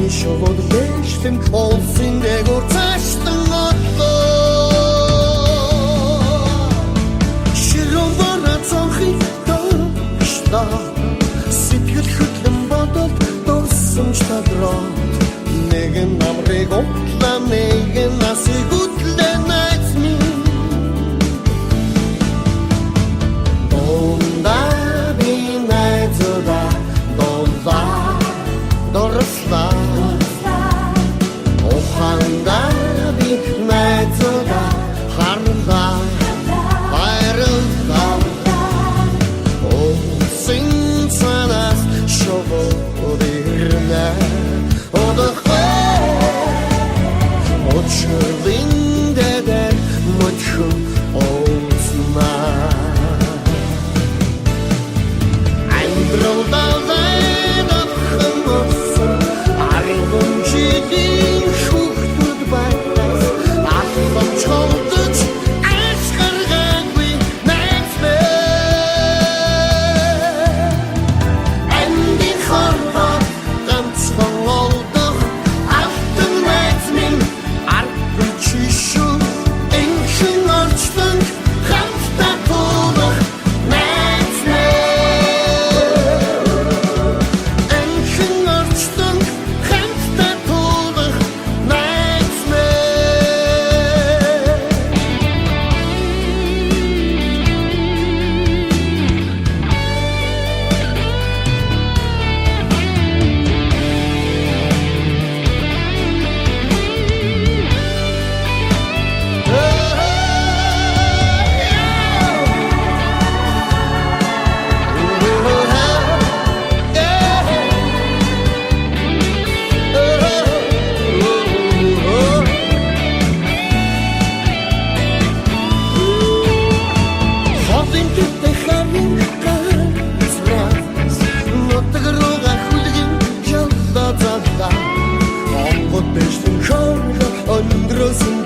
Шолод лэштэн олсын дэгор цаштан отлоо Широн вара цонхи дошта Сэтгэл хөдлөн бодол дурсан штадрот Нэгэн намрыг утлаа нэгэн насыг утлаа найз минь Дондаа би найзуудаа дондаа дорслаа Ухаандаа би найзуудаа харлаа Хайрлаа Олсын цанаас шогоод ирнэ Очрлиндедер мөчхөн олснаа Амдралдалайн атхан олсон Аргон жилийн шүүхтүүд байлаас Атхан чолдож ашгаргаагүй найз минь Амдын хорвоо ганцхан олдох Алтан найз минь Аргын чишүү Энхэн орчлон хамтдаа тулах найз минь Энхэн орчлон хамтдаа тулах найз Хотын төтөн харин ганцраас Нутаг руугаа хүлгэн жаллаа заллаа Онгод дэштэн шорго өндрөөсөн